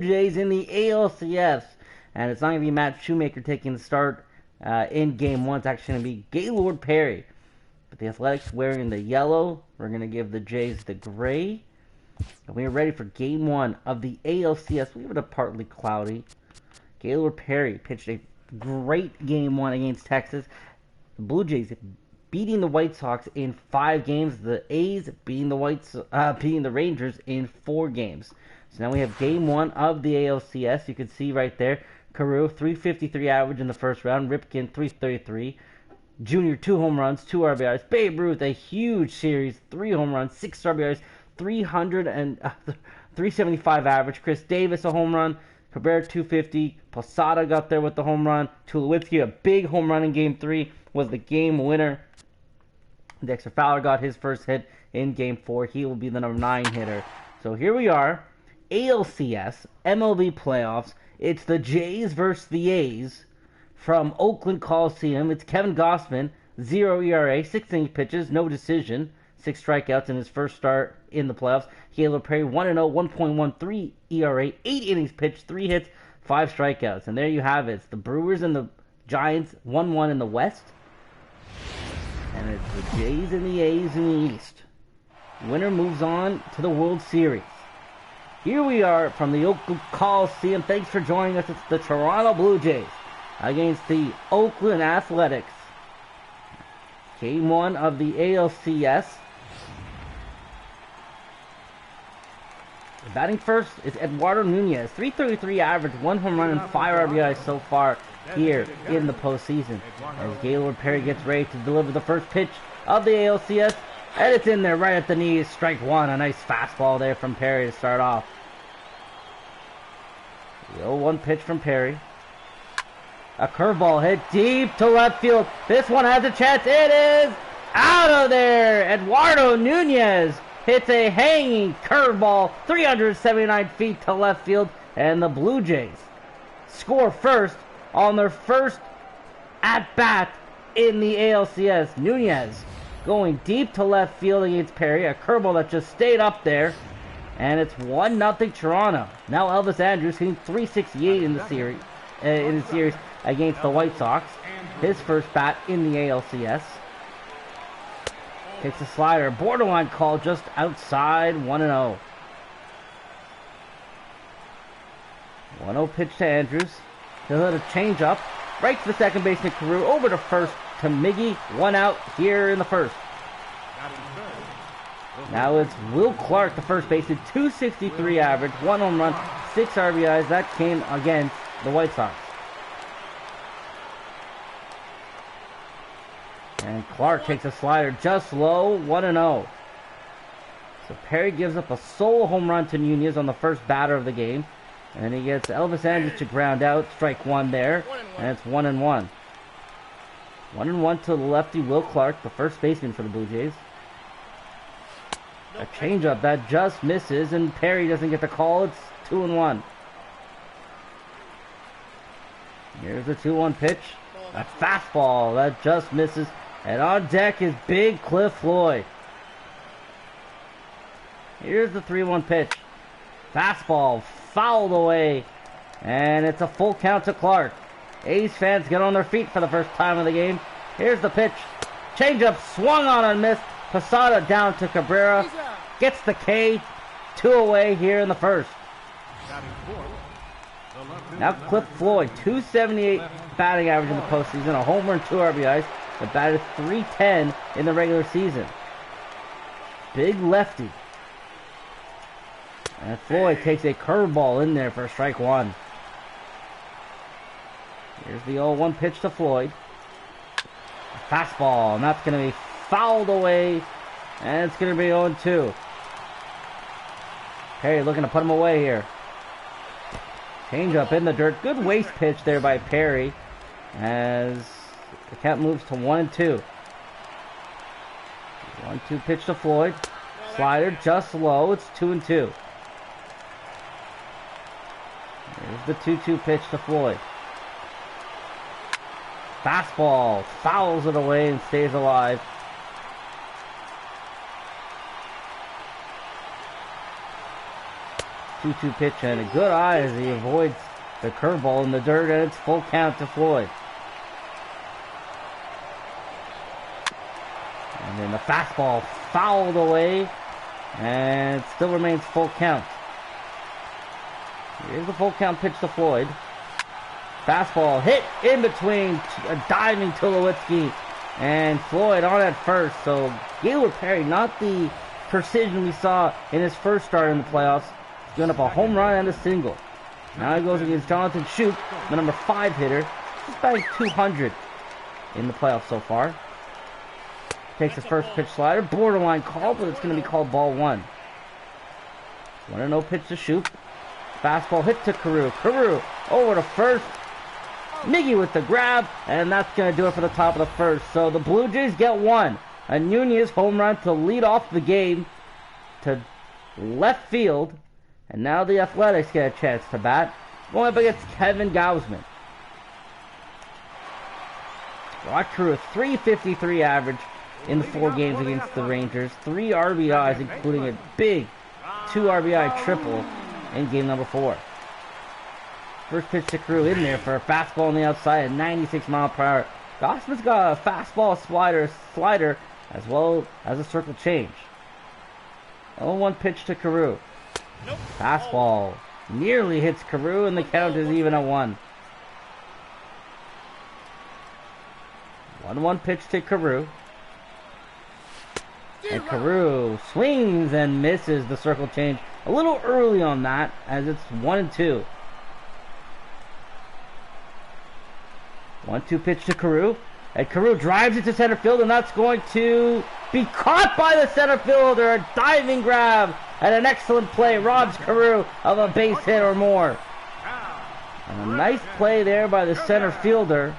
Jays in the ALCS. And it's not going to be Matt Shoemaker taking the start in Game 1. It's actually going to be Gaylord Perry. But the Athletics wearing the yellow. We're going to give the Jays the gray. And we are ready for Game 1 of the ALCS. We have it partly cloudy. Gaylord Perry pitched a great Game 1 against Texas. The Blue Jays beating the White Sox in 5 games. The A's beating the Rangers in 4 games. So now we have Game 1 of the ALCS. You can see right there, Carew, 353 average in the first round. Ripken, 333. Junior, 2 home runs, 2 RBIs. Babe Ruth, a huge series, 3 home runs, 6 RBIs, 375 average. Chris Davis, a home run. Cabrera, 250. Posada got there with the home run. Tulowitzki, a big home run in Game 3, was the game winner. Dexter Fowler got his first hit in Game 4. He will be the number 9 hitter. So here we are, ALCS, MLB playoffs. It's the Jays versus the A's from Oakland Coliseum. It's Kevin Gausman, 0 ERA, 6 innings pitches, no decision, 6 strikeouts in his first start in the playoffs. Gaylord Perry, 1-0, 1.13 ERA, 8 innings pitched, 3 hits, 5 strikeouts. And there you have it. It's the Brewers and the Giants, 1-1 in the West. And it's the Jays and the A's in the East. Winner moves on to the World Series. Here we are from the Oakland Coliseum. Thanks for joining us. It's the Toronto Blue Jays against the Oakland Athletics. Game 1 of the ALCS. Batting first is Eduardo Nunez. 333 average, 1 home run and 5 RBIs so far here in the postseason. As Gaylord Perry gets ready to deliver the first pitch of the ALCS. And it's in there right at the knees. Strike 1. A nice fastball there from Perry to start off. The 0-1 pitch from Perry. A curveball hit deep to left field. This one has a chance. It is out of there. Eduardo Nunez hits a hanging curveball 379 feet to left field. And the Blue Jays score first on their first at-bat in the ALCS. Nunez going deep to left field against Perry. A curveball that just stayed up there. And it's 1-0 Toronto. Now Elvis Andrus hitting 368 in the series against the White Sox. His first bat in the ALCS. Takes a slider. Borderline call just outside. 1-0. 1-0 pitch to Andrus. He'll hit a changeup. Right to the second baseman Carew. Over to first to Miggy. 1 out here in the first. Now it's Will Clark, the first baseman. 263 average. 1 home run. 6 RBIs. That came against the White Sox. And Clark takes a slider just low. 1-0. So Perry gives up a solo home run to Nunez on the first batter of the game. And he gets Elvis Andrus to ground out. Strike 1 there. And it's 1-1. 1-1 to the lefty Will Clark, the first baseman for the Blue Jays. A changeup that just misses, and Perry doesn't get the call. It's 2-1. Here's the 2-1 pitch. A fastball that just misses. And on deck is big Cliff Floyd. Here's the 3-1 pitch. Fastball fouled away. And it's a full count to Clark. A's fans get on their feet for the first time of the game. Here's the pitch. Changeup swung on and missed. Posada down to Cabrera. Gets the K. 2 away here in the first. Now Cliff Floyd, 278 batting average in the postseason. A homer and 2 RBIs. The batted .310 in the regular season. Big lefty. And Floyd takes a curveball in there for strike 1. Here's the 0-1 pitch to Floyd. A fastball, and that's going to be fouled away. And it's going to be 0-2. Perry looking to put him away here. Change up in the dirt. Good waste pitch there by Perry. As the count moves to 1-2. 1-2 pitch to Floyd. Slider just low. It's 2-2. There's the 2-2 pitch to Floyd. Fastball. Fouls it away and stays alive. 2-2 pitch and a good eye as he avoids the curveball in the dirt, and it's full count to Floyd. And then the fastball fouled away, and it still remains full count. Here's the full count pitch to Floyd. Fastball hit in between a diving Tulowitzki and Floyd on at first. So Gaylord Perry, not the precision we saw in his first start in the playoffs, giving up a home run and a single. Now he goes against Jonathan Shoup, the number 5 hitter. He's batting .200 in the playoffs so far. Takes his first pitch slider, borderline call, but it's going to be called ball 1. 1-0 pitch to Shoup. Fastball hit to Carew. Carew over to first. Miggy with the grab, and that's going to do it for the top of the first. So the Blue Jays get one. A Nunez home run to lead off the game to left field. And now the Athletics get a chance to bat. Going up against Kevin Gausman. Rod Carew, a .353 average in the 4 games against the Rangers. 3 RBIs, including a big 2 RBI triple in game number 4. First pitch to Carew in there for a fastball on the outside at 96 mph. Gausman's got a fastball slider as well as a circle change. 0-1 pitch to Carew. Fastball nearly hits Carew, and the count is even at 1. 1-1 pitch to Carew. And Carew swings and misses the circle change a little early on that, as it's 1-2. 1-2 pitch to Carew. And Carew drives it to center field, and that's going to be caught by the center fielder. A diving grab and an excellent play robs Carew of a base hit or more. And a nice play there by the center fielder,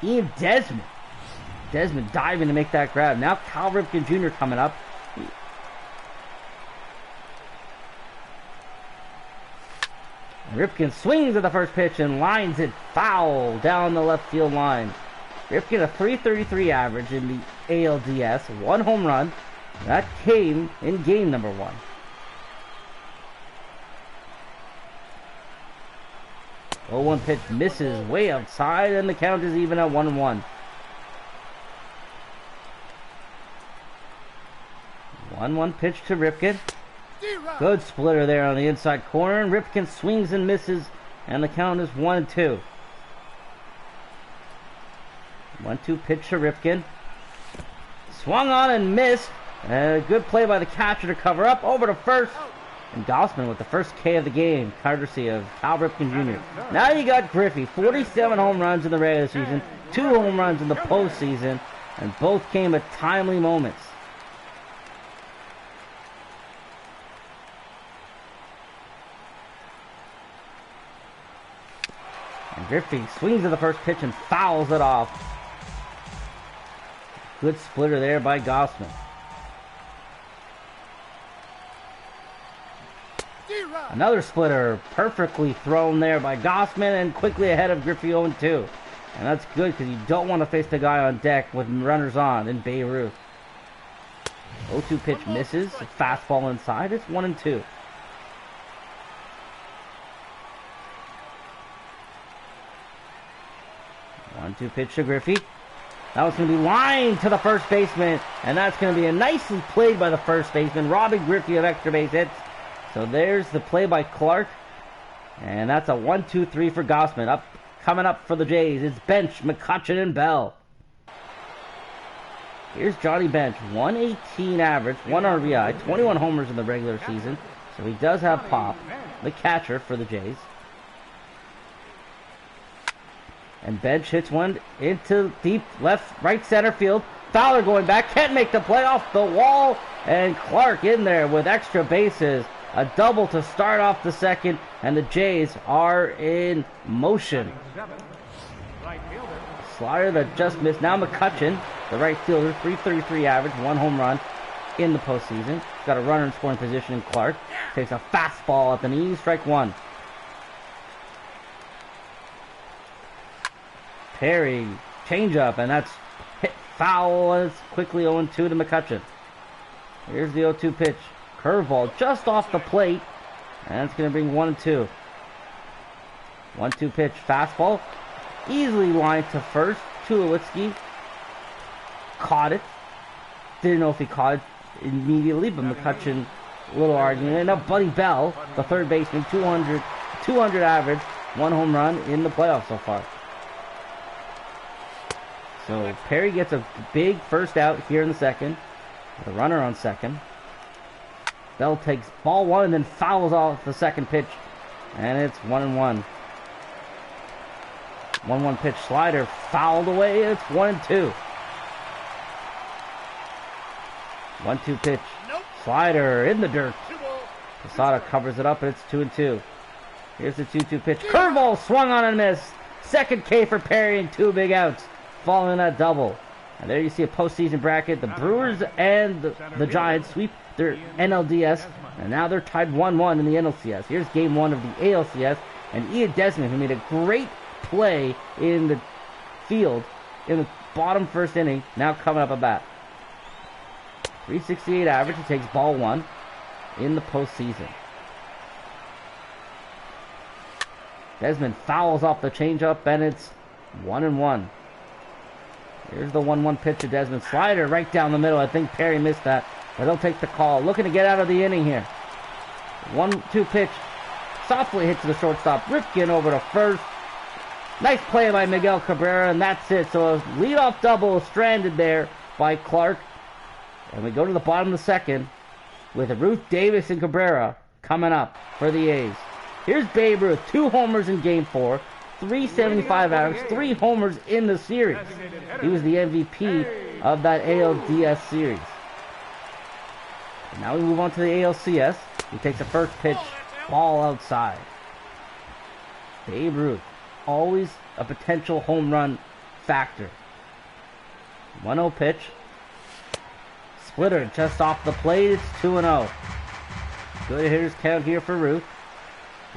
Ian Desmond. Desmond diving to make that grab. Now Cal Ripken Jr. coming up. Ripken swings at the first pitch and lines it foul down the left field line. Ripken a .333 average in the ALDS, 1 home run. That came in game number 1. 0-1 pitch misses way outside, and the count is even at 1-1. 1-1 pitch to Ripken. Good splitter there on the inside corner, and Ripken swings and misses, and the count is 1-2. 1-2 pitch to Ripken. Swung on and missed. A good play by the catcher to cover up. Over to first. And Gausman with the first K of the game, courtesy of Cal Ripken Jr. Now you got Griffey. 47 home runs in the regular season, 2 home runs in the postseason, and both came at timely moments. And Griffey swings at the first pitch and fouls it off. Good splitter there by Gausman. Another splitter perfectly thrown there by Gausman, and quickly ahead of Griffey 0-2. And that's good because you don't want to face the guy on deck with runners on in Beirut. 0-2 pitch misses. Fastball inside. It's 1-2. One-two pitch to Griffey. That was going to be lined to the first baseman, and that's going to be a nicely played by the first baseman, robbing Griffey of extra base hits. So there's the play by Clark, and that's a 1-2-3 for Gausman. Coming up for the Jays, it's Bench, McCutchen, and Bell. Here's Johnny Bench, 118 average, 1 RBI, 21 homers in the regular season. So he does have pop, the catcher for the Jays. And Bench hits one into deep right center field. Fowler going back, can't make the play, off the wall, and Clark in there with extra bases. A double to start off the second, and the Jays are in motion. Slider that just missed. Now McCutchen, the right fielder, .333 average, 1 home run in the postseason. Got a runner in scoring position in Clark. Takes a fastball at the knees, strike 1. Perry, changeup, and that's hit foul, and it's quickly 0-2 to McCutchen. Here's the 0-2 pitch. Curveball just off the plate. And it's going to bring 1-2. 1-2 pitch. Fastball. Easily lined to first. Tulowitzki caught it. Didn't know if he caught it immediately, but McCutcheon, a little argument. And now Buddy Bell, the third baseman, 200 average, 1 home run in the playoffs so far. So Perry gets a big first out here in the second. The runner on second. Bell takes ball 1 and then fouls off the second pitch. And it's 1-1. 1-1 pitch slider fouled away. It's 1-2. 1-2 pitch. Slider in the dirt. Posada covers it up and it's 2-2. Here's the 2-2 pitch. Curveball swung on and missed. Second K for Perry and 2 big outs. Following that double. And there you see a postseason bracket. The Brewers and the Giants sweep their NLDS. And now they're tied 1-1 in the NLCS. Here's game 1 of the ALCS. And Ian Desmond, who made a great play in the field in the bottom first inning, now coming up at bat. 368 average. He takes ball 1 in the postseason. Desmond fouls off the changeup, and it's 1-1. Here's the 1-1 pitch to Desmond. Slider right down the middle. I think Perry missed that, but he'll take the call. Looking to get out of the inning here. 1-2 pitch. Softly hit to the shortstop. Rifkin over to first. Nice play by Miguel Cabrera, and that's it. So a leadoff double stranded there by Clark. And we go to the bottom of the second with Ruth, Davis, and Cabrera coming up for the A's. Here's Babe Ruth. 2 homers in Game 4. 375 average. 3 homers in the series. He was the MVP of that ALDS series. And now we move on to the ALCS. He takes the first pitch. Ball outside. Babe Ruth. Always a potential home run factor. 1-0 pitch. Splitter just off the plate. It's 2-0. Good hitters count here for Ruth.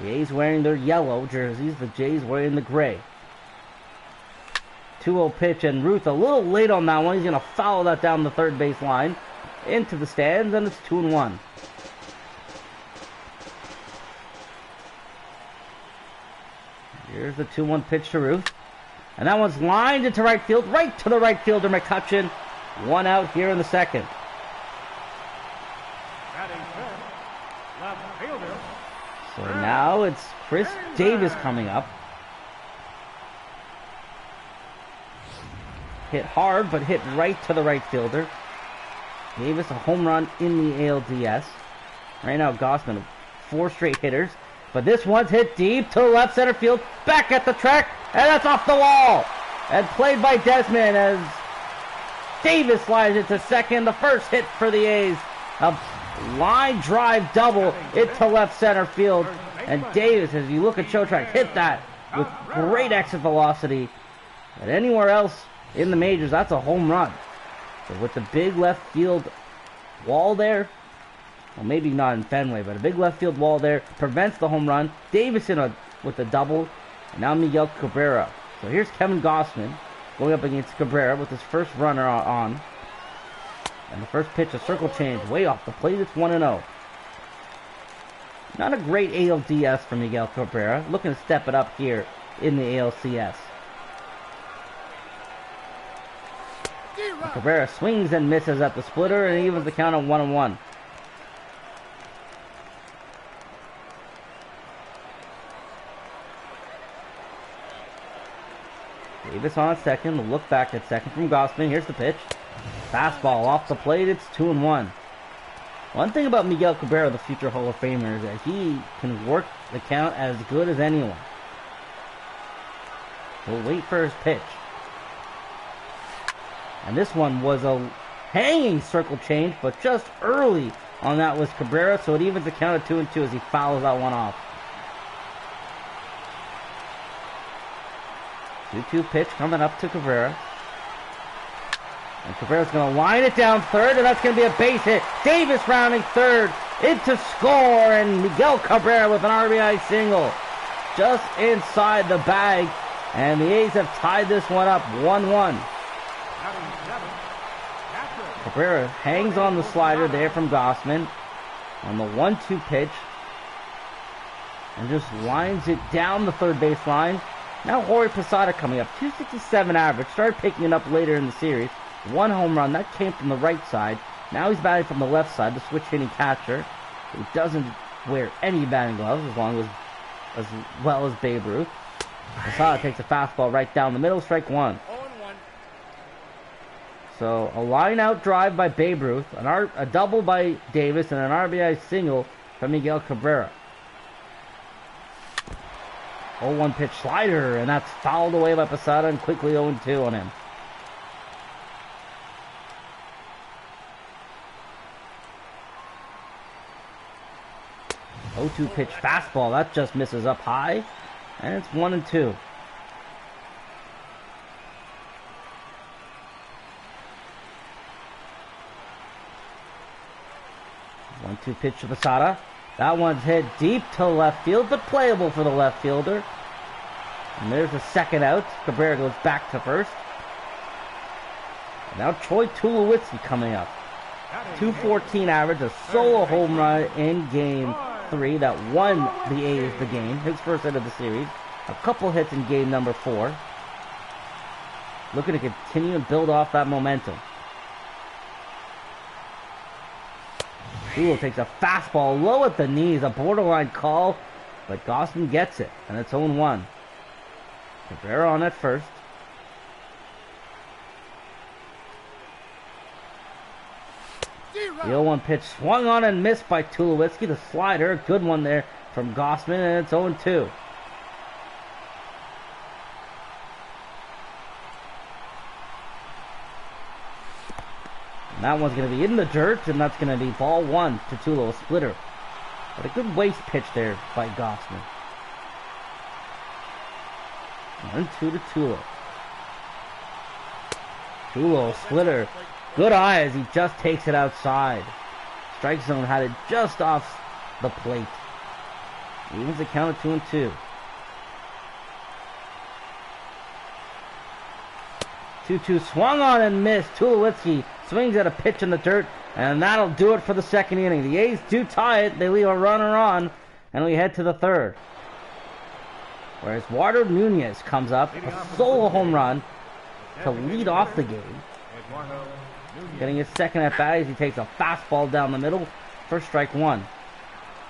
The A's wearing their yellow jerseys. The Jays wearing the gray. 2-0 pitch, and Ruth a little late on that one. He's going to foul that down the third base line into the stands, and it's 2-1. Here's the 2-1 pitch to Ruth. And that one's lined into right field, right to the right fielder, McCutcheon. 1 out here in the second. So now it's Chris Davis coming up. Hit hard, but hit right to the right fielder. Davis a home run in the ALDS. Right now, Gausman, 4 straight hitters. But this one's hit deep to left center field. Back at the track, and that's off the wall. And played by Desmond as Davis slides into second. The first hit for the A's. A line drive double into left center field. And Davis, as you look at Showtrack, hit that with great exit velocity. And anywhere else in the majors, that's a home run. So with the big left field wall there, well, maybe not in Fenway, but a big left field wall there prevents the home run. Davis with a double, and now Miguel Cabrera. So here's Kevin Gausman going up against Cabrera with his first runner on. And the first pitch, a circle change, way off the plate. It's 1-0. Not a great ALDS for Miguel Cabrera. Looking to step it up here in the ALCS. Cabrera swings and misses at the splitter and evens the count at 1-1. Davis on second. We'll look back at second from Gausman. Here's the pitch. Fastball off the plate. It's 2-1. One thing about Miguel Cabrera, the future Hall of Famer, is that he can work the count as good as anyone. We'll wait for his pitch. And this one was a hanging circle change, but just early on that was Cabrera, so it evens the count at 2-2 as he fouls that one off. 2-2 pitch coming up to Cabrera. And Cabrera's going to line it down third, and that's going to be a base hit. Davis rounding third into score, and Miguel Cabrera with an RBI single just inside the bag. And the A's have tied this one up 1-1. Cabrera hangs on the slider there from Gausman. on the 1-2 pitch. And just lines it down the third base line. Now Jorge Posada coming up. 267 average. Started picking it up later in the series. 1 home run. That came from the right side. Now he's batting from the left side. The switch hitting catcher. He doesn't wear any batting gloves as well as Babe Ruth. Posada takes a fastball right down the middle. Strike 1. So a line out drive by Babe Ruth. A double by Davis. And an RBI single from Miguel Cabrera. 0-1 pitch slider, and that's fouled away by Posada, and quickly 0-2 on him. Oh, 2 pitch fastball, that just misses up high, and it's 1-2. One-two pitch to Posada. That one's hit deep to left field, but playable for the left fielder. And there's a second out. Cabrera goes back to first. And now Troy Tulowitzki coming up. 214 average, a solo home run in Game 3 that won the A's the game. His first hit of the series. A couple hits in Game number 4. Looking to continue and build off that momentum. Tulo takes a fastball low at the knees, a borderline call, but Gausman gets it, and it's 0-1. Cabrera on at first. The 0-1 pitch swung on and missed by Tulowitzki. The slider, a good one there from Gausman, and it's 0-2. And that one's going to be in the dirt, and that's going to be ball 1 to Tulo, a splitter. But a good waist pitch there by Gausman. 1-2 to Tulo. Tulo, splitter. Good eye as he just takes it outside. Strike zone had it just off the plate. Evens the count at 2-2. 2-2 swung on and missed. Tulowitzki swings at a pitch in the dirt, and that'll do it for the second inning. The A's do tie it. They leave a runner on, and we head to the third. Whereas Eduardo Nunez comes up, a solo home run to lead off the game. Getting his second at bat as he takes a fastball down the middle for strike 1.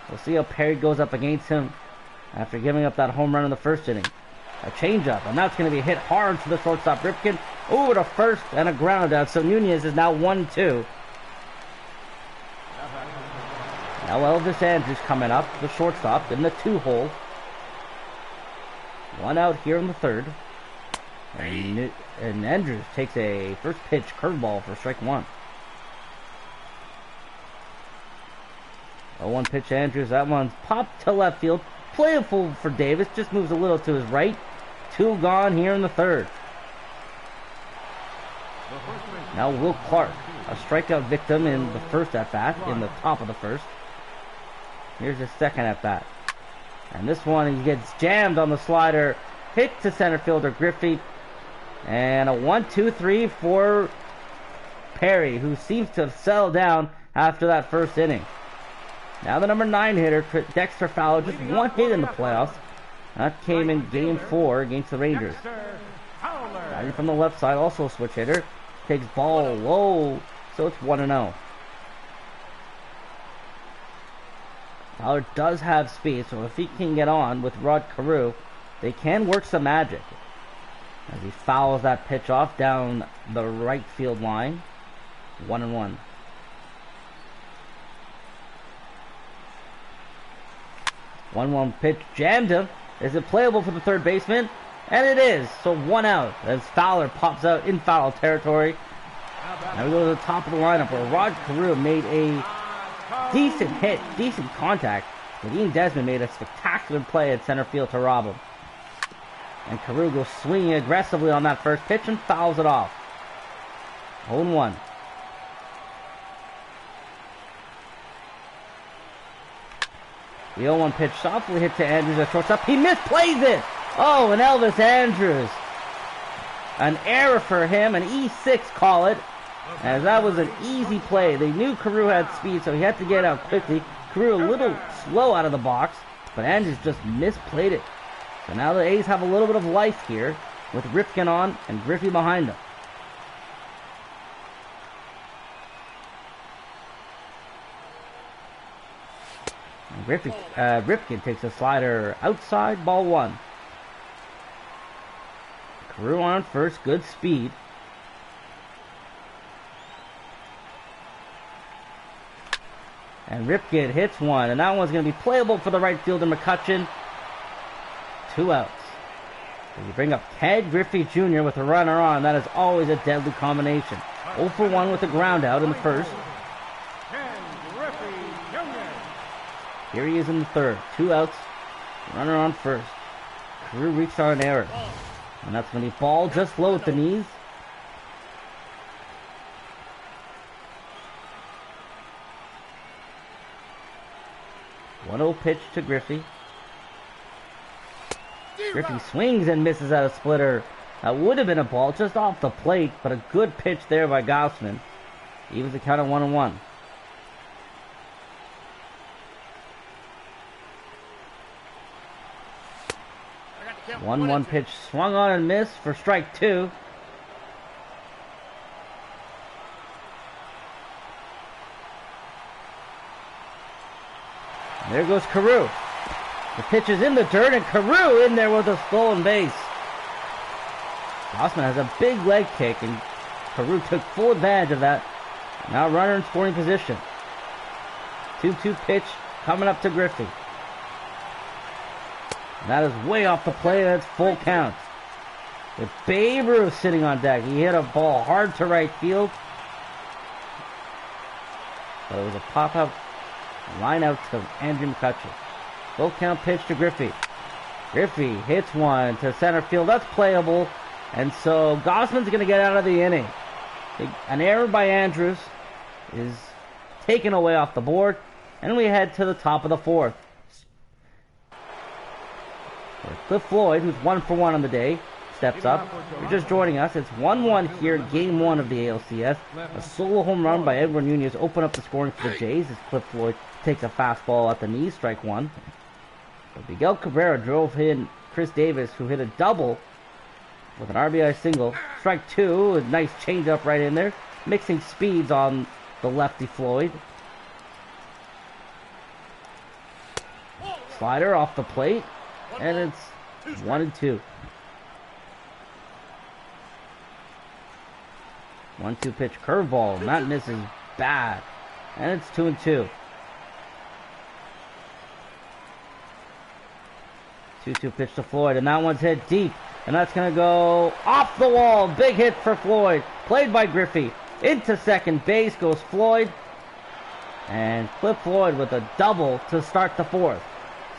We'll see how Perry goes up against him after giving up that home run in the first inning. A changeup, and that's going to be hit hard to the shortstop Ripken, over to first, and a ground out. So Nunez is now 1-2. Now Elvis Andrews coming up, the shortstop, in the 2-hole. 1 out here in the third. And Andrews takes a first pitch curveball for strike 1. 0-1 pitch Andrews. That one's popped to left field. Playful for Davis. Just moves a little to his right. 2 gone here in the third. Now Will Clark, a strikeout victim in the first at-bat, in the top of the first. Here's his second at-bat. And this one, he gets jammed on the slider. Hit to center fielder Griffey. And a 1-2-3 for Perry, who seems to have settled down after that first inning. Now the number 9 hitter, Dexter Fowler, just 1 hit in the playoffs. That came in Game 4 against the Rangers. Batting from the left side, also a switch hitter. Takes ball low, so it's 1-0. Fowler does have speed, so if he can get on with Rod Carew, they can work some magic. As he fouls that pitch off down the right field line. 1-1. One pitch jammed him. Is it playable for the third baseman? And it is. So 1 out as Fowler pops out in foul territory. Now we go to the top of the lineup where Rod Carew made a decent hit, decent contact. But Ian Desmond made a spectacular play at center field to rob him. And Carew goes swinging aggressively on that first pitch and fouls it off. 0-1. The 0-1 pitch softly hit to Andrews at shortstop. He misplays it! Oh, and Elvis Andrews. An error for him, an E6 call it. As that was an easy play. They knew Carew had speed, so he had to get out quickly. Carew a little slow out of the box, but Andrews just misplayed it. So now the A's have a little bit of life here with Ripken on and Griffey behind them. Ripken takes a slider outside, ball 1. Carew on first, good speed. And Ripken hits one, and that one's going to be playable for the right fielder, McCutchen. 2 outs. So you bring up Ted Griffey Jr. with a runner on. That is always a deadly combination. 0 for 1 with a ground out in the first. Here he is in the third. 2 outs. Runner on first. Carew reached on an error. And that's going to be ball just low at the knees. One-0 pitch to Griffey. Griffey swings and misses at a splitter. That would have been a ball just off the plate, but a good pitch there by Gausman. Evens the count at 1-1. One pitch swung on and missed for strike 2. There goes Carew. The pitch is in the dirt, and Carew in there with a stolen base. Gausman has a big leg kick, and Carew took full advantage of that. Now runner in scoring position. 2-2 pitch coming up to Griffey. That is way off the plate. That's full count. With Babe Ruth sitting on deck. He hit a ball hard to right field. But it was a pop-up line out to Andrew McCutchen. Full count pitch to Griffey. Griffey hits one to center field. That's playable. And so Gausman's going to get out of the inning. An error by Andrews is taken away off the board. And we head to the top of the fourth. Cliff Floyd, who's 1 for 1 on the day, steps up. If you're just joining us, it's 1-1 here, game 1 of the ALCS. A solo home run by Edwin Nunez opened up the scoring for the Jays as Cliff Floyd takes a fastball at the knees, strike 1. But Miguel Cabrera drove in Chris Davis, who hit a double with an RBI single. Strike 2, a nice changeup right in there, mixing speeds on the lefty Floyd. Slider off the plate. And it's 1-2. 1-2 pitch curveball. And that misses bad. And it's 2-2. 2-2 pitch to Floyd. And that one's hit deep. And that's going to go off the wall. Big hit for Floyd. Played by Griffey. Into second base goes Floyd. And Cliff Floyd with a double to start the fourth.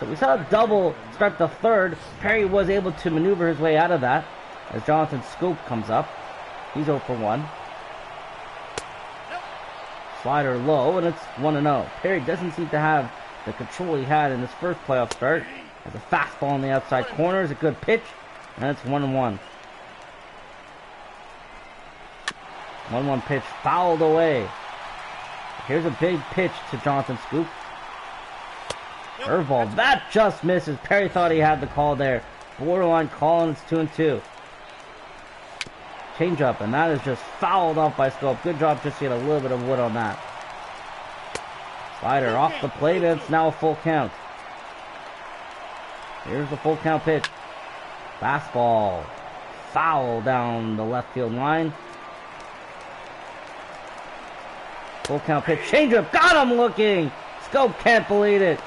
So we saw a double start the third. Perry was able to maneuver his way out of that as Jonathan Scoop comes up. He's 0 for 1. Slider low, and it's 1-0. Perry doesn't seem to have the control he had in his first playoff start. Has a fastball on the outside corner. It's a good pitch, and it's 1-1. 1-1 pitch fouled away. Here's a big pitch to Jonathan Scoop. Curveball, that just misses. Perry thought he had the call there. Borderline call, and it's 2-2. Changeup, and that is just fouled off by Scope. Good job just to get a little bit of wood on that. Slider off the plate, and it's now a full count. Here's the full count pitch. Fastball. Foul down the left field line. Full count pitch. Changeup. Got him looking. Scope can't believe it.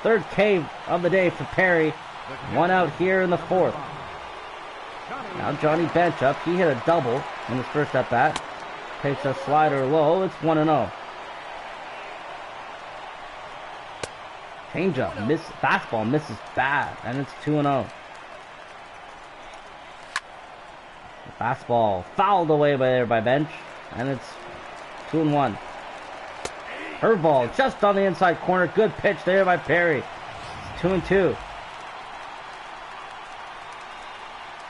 Third K of the day for Perry. 1 out here in the fourth. Now Johnny Bench up. He hit a double in his first at bat. Takes a slider low. It's 1-0. Changeup. Fastball misses bad. And it's 2-0. Fastball fouled away by Bench. And it's 2-1. Curveball just on the inside corner. Good pitch there by Perry. It's 2-2.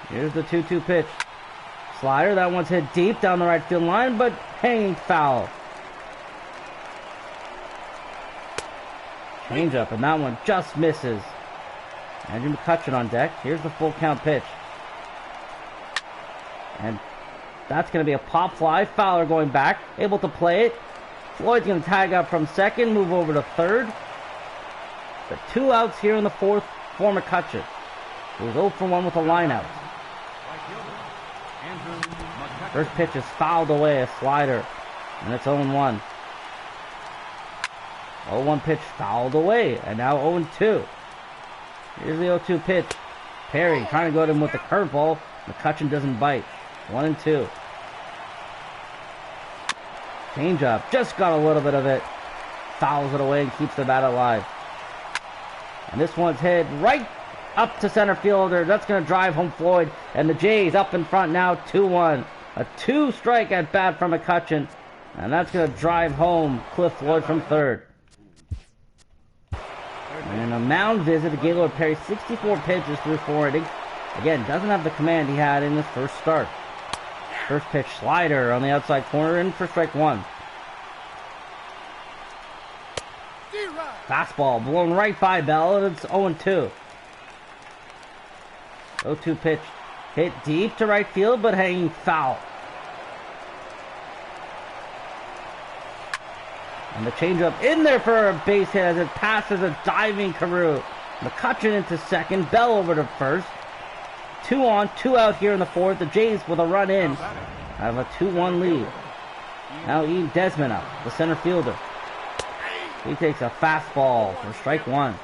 Here's the 2-2 pitch. Slider. That one's hit deep down the right field line, but hanging foul. Changeup, and that one just misses. Andrew McCutcheon on deck. Here's the full count pitch. And that's going to be a pop fly. Fowler going back, able to play it. Floyd's going to tag up from second, move over to third. The 2 outs here in the fourth for McCutcheon. He was 0 for 1 with a line out. First pitch is fouled away, a slider, and it's 0-1. 0-1 pitch fouled away, and now 0-2. Here's the 0-2 pitch. Perry trying to go to him with the curveball. McCutcheon doesn't bite. 1-2. Changeup, just got a little bit of it. Fouls it away and keeps the bat alive. And this one's hit right up to center fielder. That's going to drive home Floyd. And the Jays up in front now, 2-1. A 2-strike at bat from McCutcheon. And that's going to drive home Cliff Floyd from third. And a mound visit to Gaylord Perry. 64 pitches through 4 innings. Again, doesn't have the command he had in his first start. First pitch slider on the outside corner in for strike 1. Fastball blown right by Bell, and it's 0-2. 0-2 pitch hit deep to right field, but hanging foul. And the changeup in there for a base hit as it passes a diving Carew. McCutcheon into second, Bell over to first. 2 on, 2 out here in the fourth. The Jays with a run in have a 2-1 lead. Now Ian Desmond up, the center fielder. He takes a fastball for strike 1.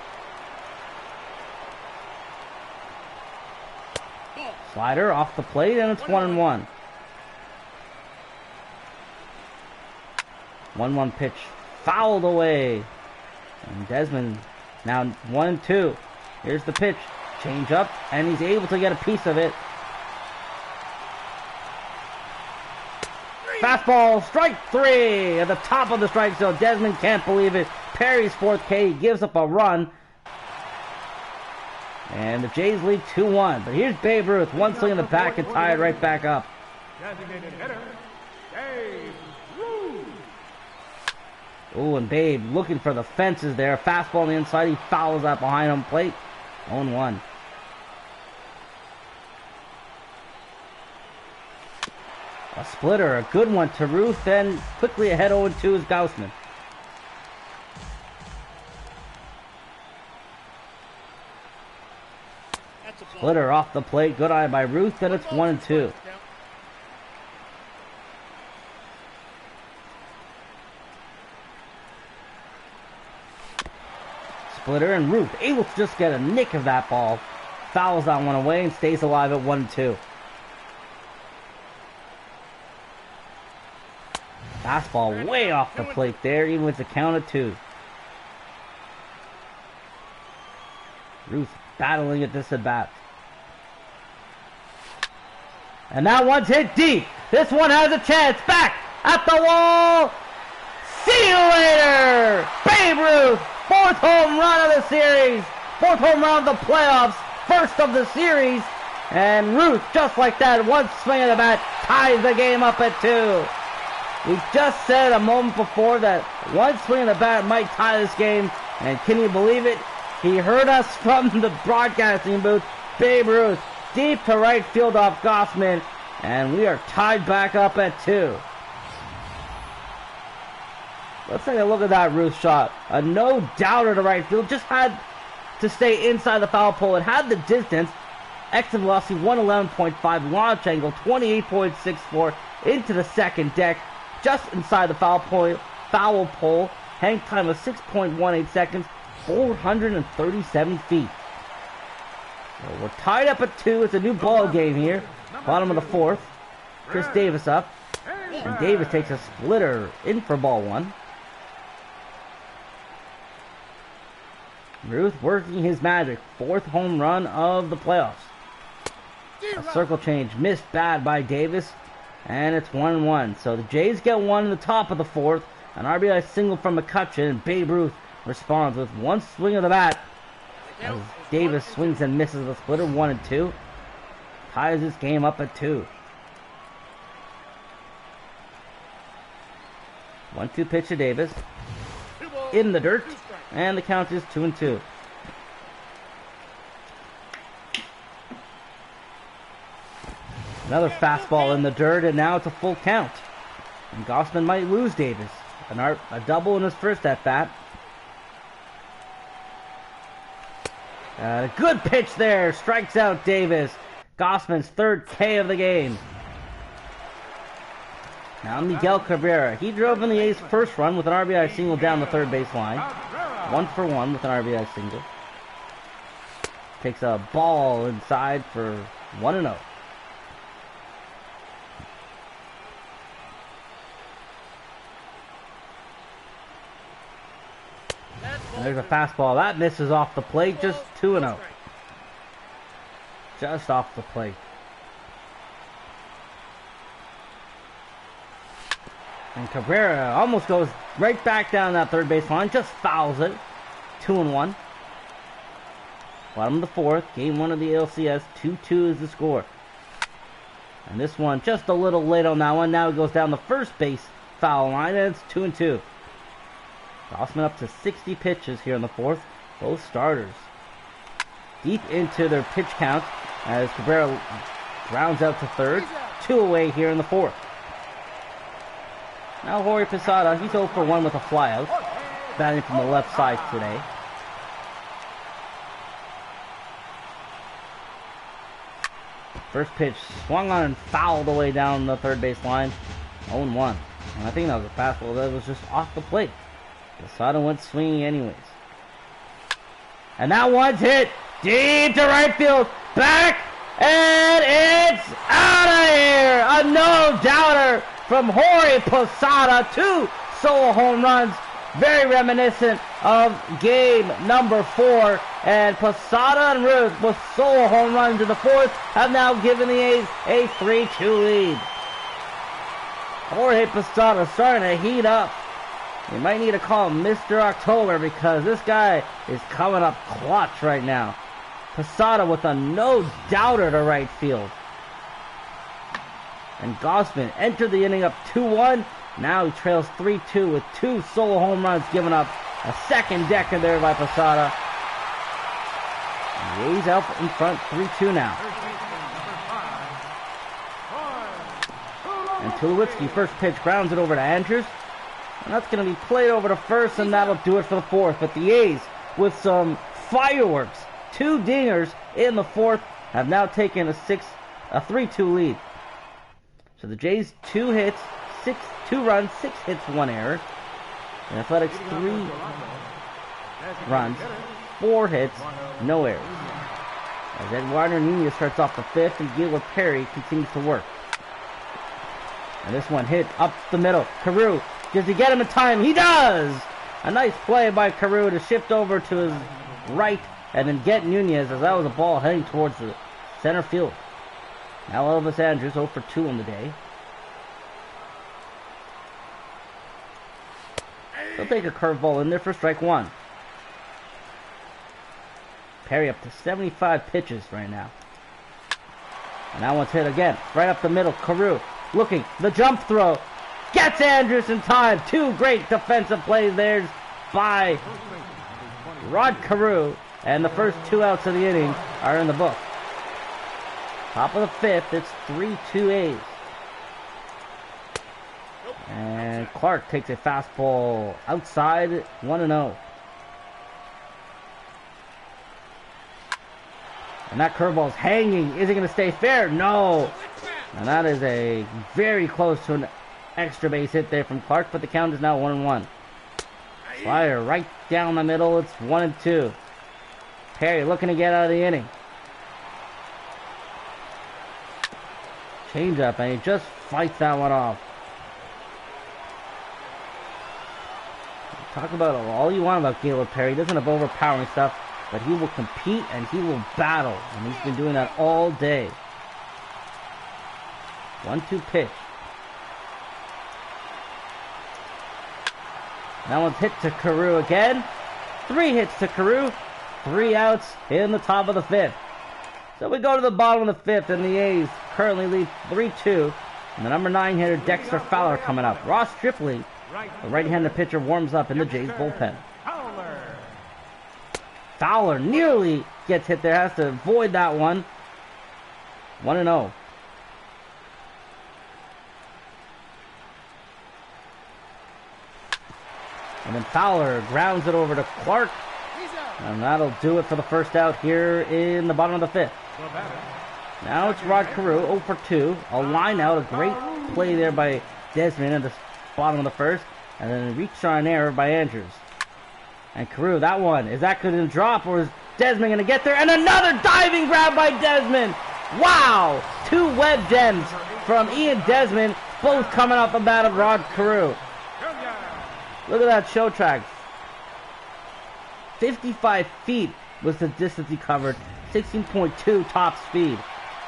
Slider off the plate, and it's 1-1. 1-1 pitch fouled away. And Desmond now 1-2. Here's the pitch. Change up, and he's able to get a piece of it. Fastball, strike 3 at the top of the strike zone. Desmond can't believe it. Perry's 4th K, he gives up a run. And the Jays lead 2-1. But here's Babe Ruth, one swing in the back and tie it right back up. Designated hitter, Babe Ruth. Oh, and Babe looking for the fences there. Fastball on the inside, he fouls that behind home plate. 0-1. A splitter, a good one to Ruth, and quickly ahead 0-2 is Gausman. Splitter off the plate, good eye by Ruth, and it's 1-2. Splitter and Ruth able to just get a nick of that ball. Fouls that one away and stays alive at 1-2. Fastball way off the plate there, even with the count of 2. Ruth battling at this at bat. And that one's hit deep. This one has a chance. Back at the wall. See you later. Babe Ruth. 4th home run of the series. 4th home run of the playoffs. First of the series. And Ruth, just like that, one swing of the bat, ties the game up at 2. We just said a moment before that one swing of the bat might tie this game. And can you believe it? He heard us from the broadcasting booth. Babe Ruth, deep to right field off Gausman. And we are tied back up at 2. Let's take a look at that Ruth shot. A no-doubter to right field. Just had to stay inside the foul pole. It had the distance. Exit velocity 111.5. Launch angle 28.64. Into the second deck. Just inside the foul pole. Hang time of 6.18 seconds. 437 feet. So we're tied up at 2. It's a new ball game here. Bottom of the 4th. Chris Davis up. And Davis takes a splitter in for ball 1. Ruth working his magic. 4th home run of the playoffs. A circle change missed bad by Davis. And it's 1-1. So the Jays get 1 in the top of the 4th. An RBI single from McCutcheon. And Babe Ruth responds with one swing of the bat. As Davis swings and misses the splitter. 1-2. Ties this game up at 2. 1-2 pitch to Davis. In the dirt. And the count is 2-2. Another fastball in the dirt, and now it's a full count. And Gausman might lose Davis. A double in his first at-bat. A good pitch there. Strikes out Davis. Gausman's third K of the game. Now Miguel Cabrera. He drove in the A's first run with an RBI single down the third base line. 1-for-1 with an RBI single. Takes a ball inside for 1-0. And there's a fastball. That misses off the plate. Just 2-0. Just off the plate. And Cabrera almost goes right back down that third base line. Just fouls it. 2-1. Bottom of the fourth. Game 1 of the ALCS. 2-2 is the score. And this one just a little late on that one. Now it goes down the first base foul line. And it's 2-2. Gausman up to 60 pitches here in the fourth. Both starters deep into their pitch count as Cabrera rounds out to third. 2 away here in the fourth. Now Jorge Posada, he's 0-for-1 with a flyout. Batting from the left side today. First pitch swung on and fouled away down the third base line. 0-1. And I think that was a fastball that was just off the plate. Posada went swinging anyways. And that one's hit deep to right field. Back, and it's out of here. A no-doubter from Jorge Posada. 2 solo home runs. Very reminiscent of game number 4. And Posada and Ruth with solo home runs in the fourth have now given the A's a 3-2 lead. Jorge Posada starting to heat up. You might need to call him Mr. October because this guy is coming up clutch right now. Posada with a no-doubter to right field. And Gausman entered the inning up 2-1. Now he trails 3-2 with 2 solo home runs, giving up a second decker there by Posada. And the A's out in front 3-2 now. And Tulowitzki, first pitch, grounds it over to Andrews. And that's going to be played over to first, and that'll do it for the fourth. But the A's, with some fireworks, 2 dingers in the fourth, have now taken a 3-2 lead. So the Jays 2 hits, 2 runs, 6 hits, 1 error. The Athletics 3 runs, 4 hits, no errors. As Eduardo Nunez starts off the fifth, and Gaylord Perry continues to work. And this one hit up the middle. Carew, does he get him in time? He does! A nice play by Carew to shift over to his right and then get Nunez, as that was a ball heading towards the center field. Now Elvis Andrews 0-for-2 on the day. He'll take a curveball in there for strike 1. Perry up to 75 pitches right now. And that one's hit again. Right up the middle. Carew looking. The jump throw. Gets Andrews in time. 2 great defensive plays there by Rod Carew. And the first 2 outs of the inning are in the book. Top of the fifth. It's 3-2 A's. And Clark takes a fastball outside. 1-0. And that curveball's hanging. Is it going to stay fair? No. And that is a very close to an extra base hit there from Clark, but the count is now 1-1. Slider right down the middle. It's 1-2. Perry looking to get out of the inning. Change up, and he just fights that one off. Talk about all you want about Gaylord Perry. He doesn't have overpowering stuff, but he will compete and he will battle. And he's been doing that all day. 1-2 pitch. That one's hit to Carew again. 3 hits to Carew. 3 outs in the top of the fifth. So we go to the bottom of the fifth, and the A's currently lead 3-2. And the number 9 hitter, Dexter Fowler, coming up. Ross Tripley, the right-handed pitcher, warms up in the Jays bullpen. Fowler nearly gets hit there, has to avoid that one. 1-0. And then Fowler grounds it over to Clark. And that'll do it for the first out here in the bottom of the fifth. Now it's Rod Carew, 0 for 2. A line out, a great play there by Desmond at the bottom of the first. And then a reach on error by Andrews. And Carew, that one, is that going to drop or is Desmond going to get there? And another diving grab by Desmond! Wow! 2 web gems from Ian Desmond, both coming off the bat of Rod Carew. Look at that show track. 55 feet was the distance he covered. 16.2 top speed.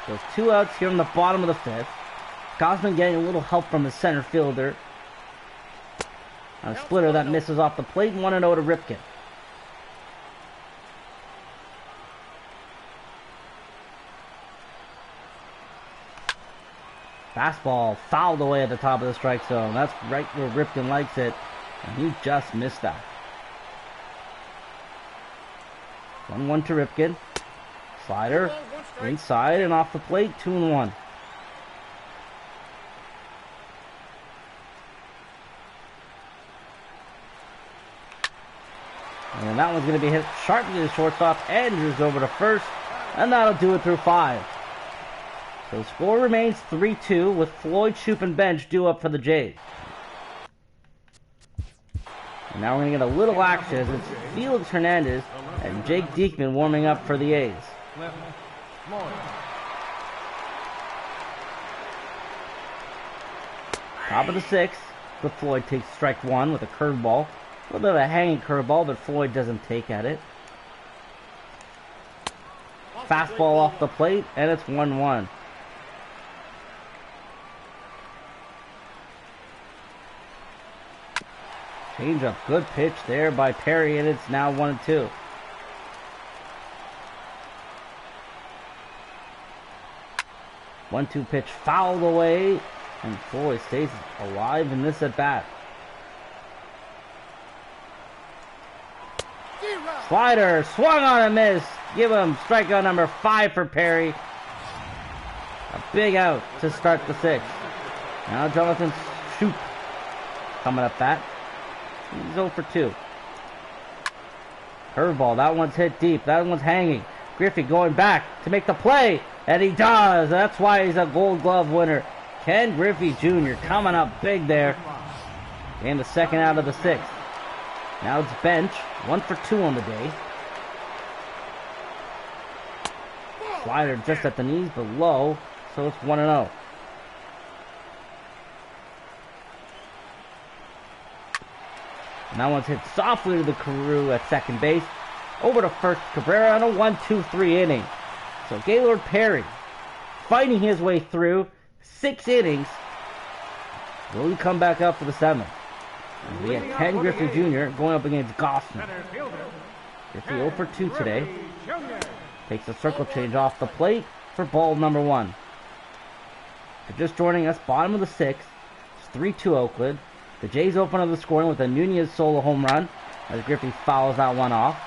So 2 outs here in the bottom of the fifth. Gausman getting a little help from his center fielder. On a splitter that misses off the plate. 1-0 to Ripken. Fastball fouled away at the top of the strike zone. That's right where Ripken likes it. And he just missed that. 1-1 to Ripken. Slider inside and off the plate. 2-1. And that one's going to be hit sharply to shortstop. Andrews over to first. And that'll do it through 5. So the score remains 3-2 with Floyd, Shoop, and Bench due up for the Jays. And now we're going to get a little action as it's Felix Hernandez and Jake Diekman warming up for the A's. Top of the 6th, but Floyd takes strike 1 with a curveball. A little bit of a hanging curveball, but Floyd doesn't take at it. Fastball off the plate, and it's 1-1. Change-up, good pitch there by Perry, and it's now 1-2. One-two pitch fouled away, and Floyd stays alive in this at-bat. Slider, swung on and missed. Give him strikeout number 5 for Perry. A big out to start the 6th. Now Jonathan Shoop coming up bat. He's 0 for 2. Curveball, that one's hit deep. That one's hanging. Griffey going back to make the play, and he does. That's why he's a Gold Glove winner. Ken Griffey Jr. coming up big there. And the second out of the 6th. Now it's Bench, 1 for 2 on the day. Slider just at the knees, but low, so it's 1-0. And that one's hit softly to the Carew at second base. Over to first, Cabrera on a 1-2-3 inning. So Gaylord Perry fighting his way through 6 innings. Will he come back up for the 7th? And we have Ken Griffey Jr. going up against Gausman. Griffey 0 for 2 today. Takes a circle change off the plate for ball number 1. So just joining us, bottom of the 6th. It's 3-2 Oakland. The Jays open up the scoring with a Nunez solo home run as Griffey fouls that one off.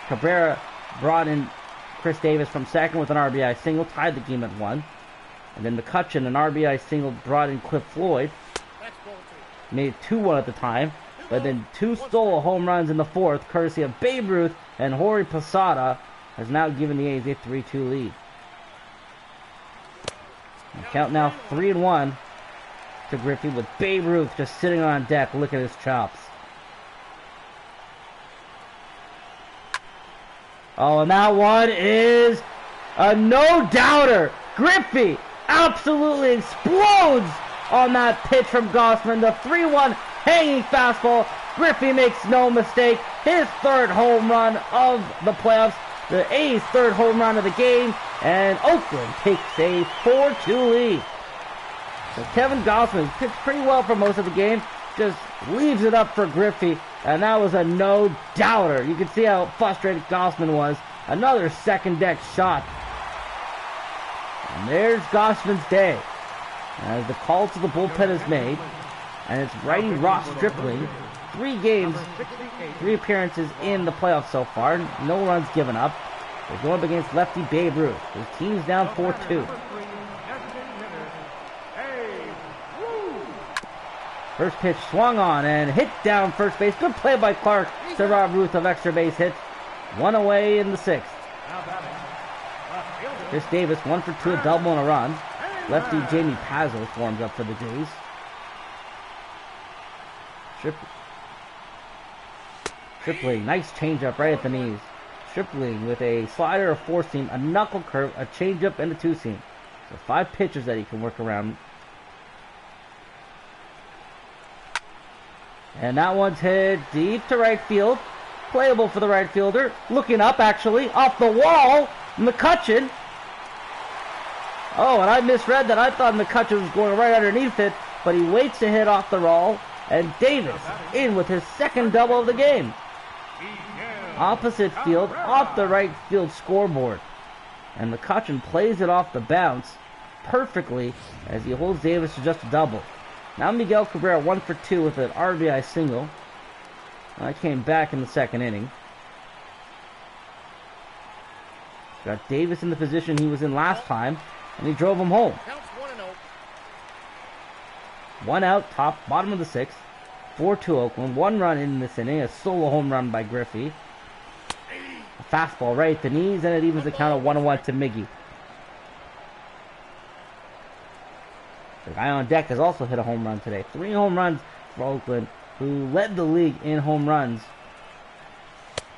Cabrera brought in Chris Davis from second with an RBI single, tied the game at 1. And then McCutcheon, an RBI single, brought in Cliff Floyd. Made 2-1 at the time, but then 2 solo home runs in the 4th, courtesy of Babe Ruth, and Jorge Posada has now given the A's a 3-2 lead. And count now 3-1 to Griffey, with Babe Ruth just sitting on deck licking his chops. Oh, and that one is a no-doubter. Griffey absolutely explodes on that pitch from Gausman. The 3-1 hanging fastball. Griffey makes no mistake. His 3rd home run of the playoffs. The A's 3rd home run of the game. And Oakland takes a 4-2 lead. So Kevin Gausman pitched pretty well for most of the game. Just leaves it up for Griffey. And that was a no-doubter. You can see how frustrated Gausman was. Another second deck shot. And there's Gausman's day. As the call to the bullpen is made, and it's righty Ross Stripling 3 games, 3 appearances in the playoffs so far. No runs given up. They're going up against lefty Babe Ruth. His team's down 4-2. First pitch swung on and hit down first base. Good play by Clark to rob Ruth of extra base hits. 1 away in the 6th. Chris Davis 1 for 2, a double and a run. Lefty Jamie Pazzo forms up for the Jays. Tripling, nice changeup right at the knees. Tripling with a slider, a 4-seam, a knuckle curve, a changeup, and a 2-seam. So 5 pitches that he can work around. And that one's hit deep to right field. Playable for the right fielder. Looking up, actually, off the wall. McCutchen. Oh, and I misread that. I thought McCutchen was going right underneath it, but he waits to hit off the wall. And Davis in with his 2nd double of the game. Opposite field, off the right field scoreboard. And McCutchen plays it off the bounce perfectly as he holds Davis to just a double. Now Miguel Cabrera 1 for 2 with an RBI single. I came back in the 2nd inning. Got Davis in the position he was in last time, and he drove him home. 1 out, bottom of the 6th. 4-2 Oakland. 1 run in this inning, a solo home run by Griffey. A fastball right at the knees, and it evens the count of 1-1 to Miggy. The guy on deck has also hit a home run today. 3 home runs for Oakland, who led the league in home runs.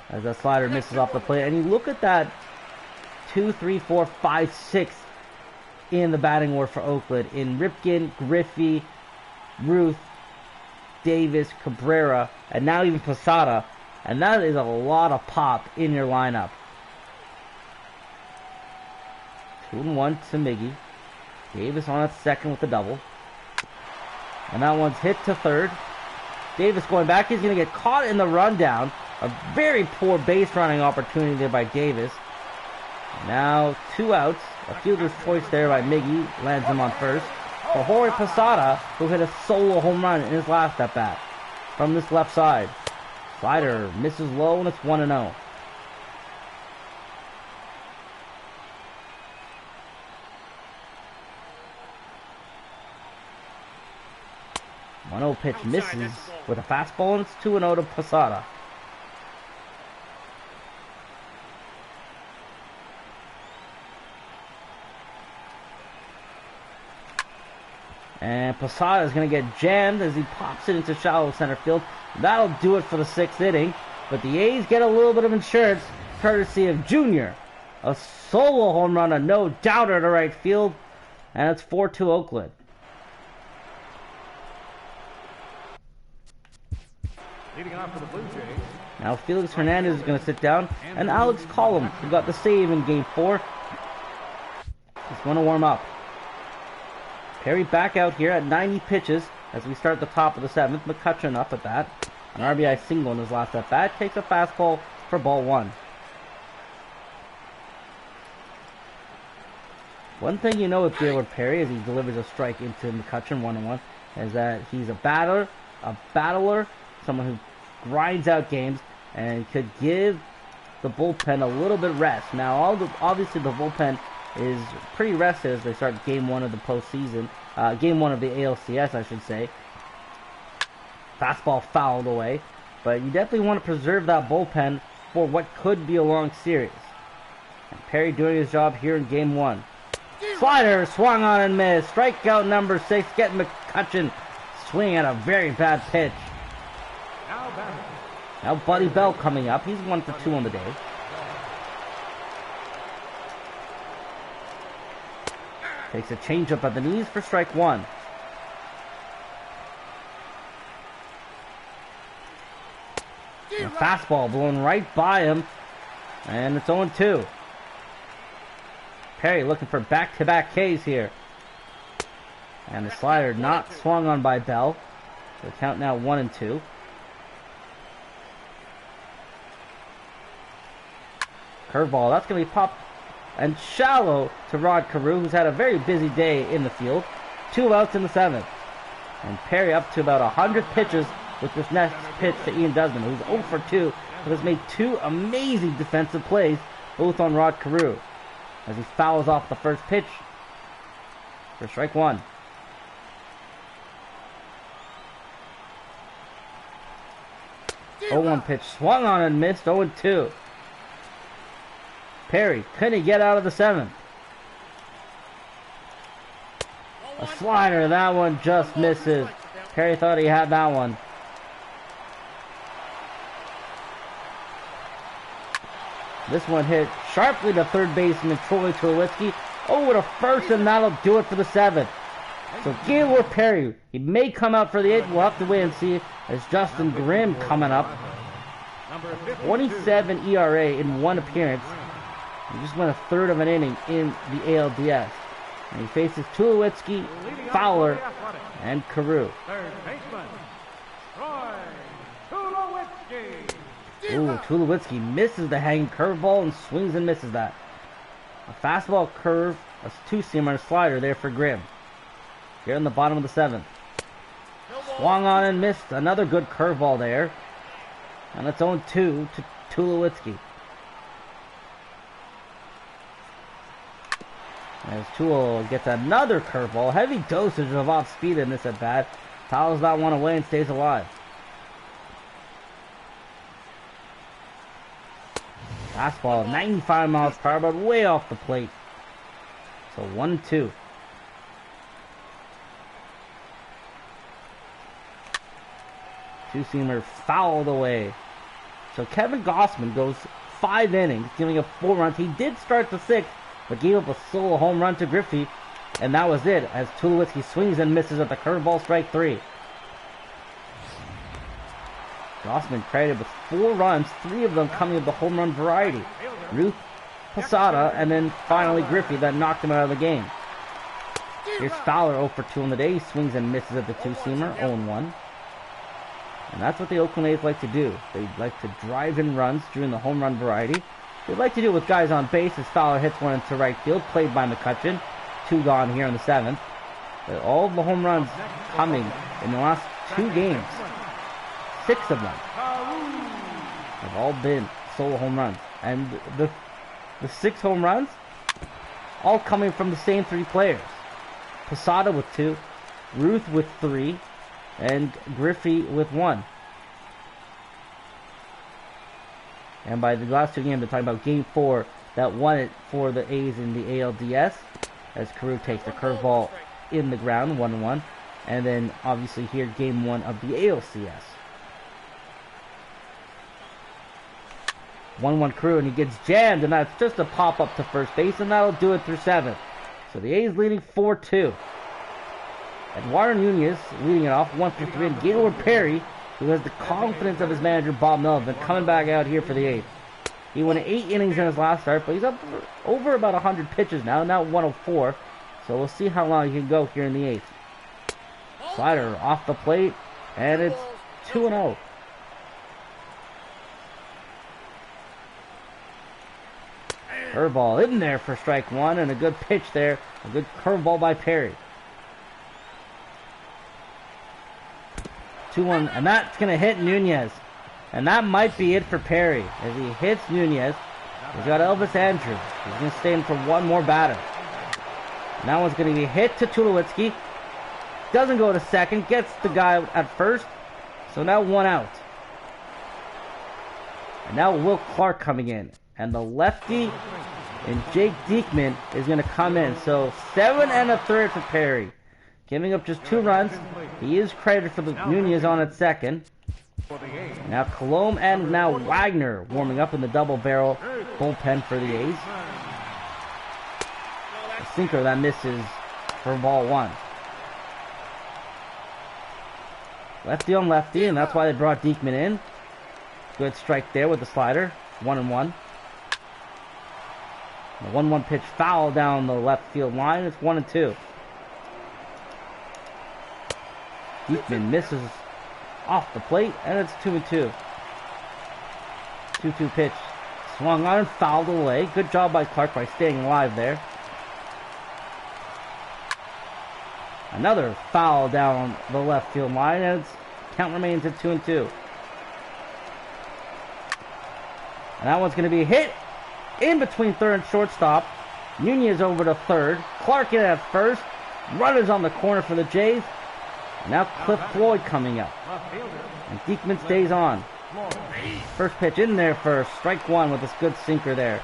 As that slider misses off the plate. And you look at that 2, 3, 4, 5, 6 in the batting order for Oakland. In Ripken, Griffey, Ruth, Davis, Cabrera, and now even Posada. And that is a lot of pop in your lineup. 2-1 to Miggy. Davis on at 2nd with the double. And that one's hit to 3rd. Davis going back. He's going to get caught in the rundown. A very poor base running opportunity there by Davis. Now 2 outs. A fielder's choice there by Miggy. Lands him on first. For Jorge Posada, who hit a solo home run in his last at-bat from this left side. Slider misses low, and it's 1-0. Pitch misses with a fastball, and it's 2-0 to Posada. And Posada is going to get jammed as he pops it into shallow center field. That'll do it for the 6th inning. But the A's get a little bit of insurance courtesy of Junior. A solo home run, a no-doubter to right field. And it's 4-2 Oakland. Leading off for the Bluejays. Now Felix Hernandez is going to sit down. And Alex Collum, who got the save in Game 4, is going to warm up. Perry back out here at 90 pitches as we start the top of the 7th. McCutchen up at that. An RBI single in his last at-bat. Takes a fastball for ball 1. One thing you know with Gaylord Perry as he delivers a strike into McCutchen 1-1 is that he's a battler, someone who grinds out games and could give the bullpen a little bit rest. Now, obviously the bullpen is pretty rested as they start Game 1 of the postseason. Game 1 of the ALCS, I should say. Fastball fouled away. But you definitely want to preserve that bullpen for what could be a long series. And Perry doing his job here in Game 1. Slider swung on and missed. Strikeout number 6. Getting McCutchen swinging at a very bad pitch. Now Buddy Bell coming up. He's 1 for 2 on the day. Takes a changeup at the knees for strike 1. A fastball blown right by him. And it's 0-2. Perry looking for back-to-back Ks here. And the slider not swung on by Bell. The count now 1-2. Curveball. That's going to be popped and shallow to Rod Carew, who's had a very busy day in the field. 2 outs in the 7th. And Perry up to about 100 pitches with this next pitch to Ian Desmond, who's 0 for 2, but has made 2 amazing defensive plays, both on Rod Carew, as he fouls off the first pitch for strike 1. Oh, 1 pitch swung on and missed. 0-2. Perry couldn't get out of the 7th. A slider, that one just misses. Perry thought he had that one. This one hit sharply to third baseman Troy Tulowitzki. Oh, to first, and that'll do it for the 7th. So Gaylord Perry, he may come out for the 8th. We'll have to wait and see, as Justin Grimm coming up. 27 ERA in 1 appearance. He just went a third of an inning in the ALDS. And he faces Tulowitzki, Fowler, and Carew. Third baseman, Troy Tulowitzki. Ooh, Tulowitzki misses the hanging curveball and swings and misses that. A fastball, curve, a 2-seamer, and a slider there for Grimm. Here in the bottom of the 7th. Swung on and missed. Another good curveball there. And it's 0-2 to Tulowitzki. As Tulo gets another curveball. Heavy dosage of off speed in this at bat. Fouls that one away and stays alive. Fastball, 95 miles per hour, but way off the plate. So 1-2. Two-seamer fouled away. So Kevin Gausman goes 5 innings, giving up 4 runs. He did start the 6th, but gave up a solo home run to Griffey, and that was it, as Tulowitzki swings and misses at the curveball, strike 3. Gausman credited with 4 runs, 3 of them coming of the home run variety. Ruth, Posada, and then finally Griffey that knocked him out of the game. Here's Fowler 0 for 2 on the day. He swings and misses at the 2-seamer, 0-1. And that's what the Oakland A's like to do. They like to drive in runs during the home run variety. They like to do it with guys on base as Fowler hits one into right field, played by McCutcheon. 2 gone here in the 7th. But all of the home runs coming in the last 2 games, 6 of them have all been solo home runs. And the 6 home runs, all coming from the same 3 players. Posada with 2, Ruth with 3, and Griffey with 1. And by the last 2 games, they're talking about Game 4 that won it for the A's in the ALDS, as Carew takes the curveball in the ground, 1-1. And then, obviously, here, Game 1 of the ALCS. 1-1 Carew, and he gets jammed, and that's just a pop-up to first base, and that'll do it through 7th. So the A's leading 4-2. Eduardo Nunez leading it off, 1 for 3, and Gaylord Perry, who has the confidence of his manager, Bob Melvin, coming back out here for the 8th. He won 8 innings in his last start, but he's up over about 100 pitches now 104. So we'll see how long he can go here in the 8th. Slider off the plate, and it's 2-0. Curveball in there for strike 1, and a good pitch there. A good curveball by Perry. 2-1, and that's going to hit Nunez. And that might be it for Perry. As he hits Nunez, he's got Elvis Andrews. He's going to stay in for one more batter. And that one's going to be hit to Tulowitzki. Doesn't go to second, gets the guy at first. So now 1 out. And now Will Clark coming in. And the lefty and Jake Diekman is going to come in. So 7 1/3 for Perry. Giving up just 2 runs. He is credited for the Nunez on at second. Now Colomb and now Wagner warming up in the double barrel bullpen for the A's. A sinker that misses for ball 1. Lefty on lefty, and that's why they brought Diekman in. Good strike there with the slider. 1-1. The 1-1 pitch foul down the left field line. It's 1-2. Diekman misses off the plate, and it's 2-2. 2-2 pitch. Swung on and fouled away. Good job by Clark by staying alive there. Another foul down the left field line, and it's count remains at 2-2. And that one's going to be hit in between third and shortstop. Nunez over to third. Clark in at first. Runners on the corner for the Jays. Now Cliff Floyd coming up. And Diekman stays on. First pitch in there first. Strike one with this good sinker there.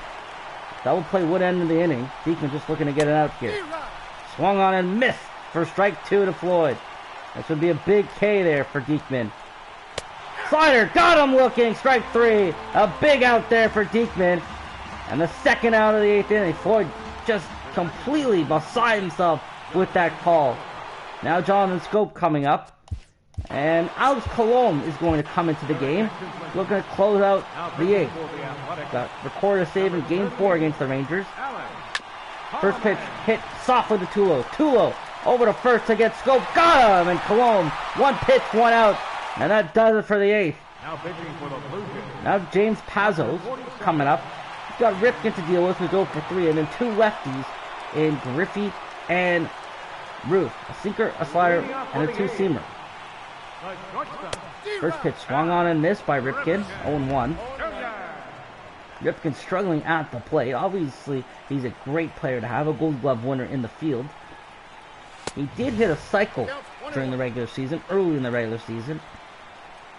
Double play would end in the inning. Diekman just looking to get it out here. Swung on and missed for strike two to Floyd. This would be a big K there for Diekman. Slider, got him looking. Strike three. A big out there for Diekman. And the second out of the eighth inning. Floyd just completely beside himself with that call. Now Jonathan Scope coming up. And Alex Colon is going to come into the game, looking to close out the eighth. Got recorded a save in Game 4 against the Rangers. First pitch hit softly to Tulo. Tulo over to first to get Scope. Got him! And Colon, one pitch, one out. And that does it for the eighth. Now James Pazos coming up. He's got Ripken to deal with, who's 0 for 3, and then two lefties in Griffey and Ruth. A sinker, a slider, and a two-seamer. First pitch swung on and missed by Ripken, 0-1. Ripken struggling at the plate. Obviously, he's a great player to have, a Gold Glove winner in the field. He did hit a cycle during the regular season, early in the regular season,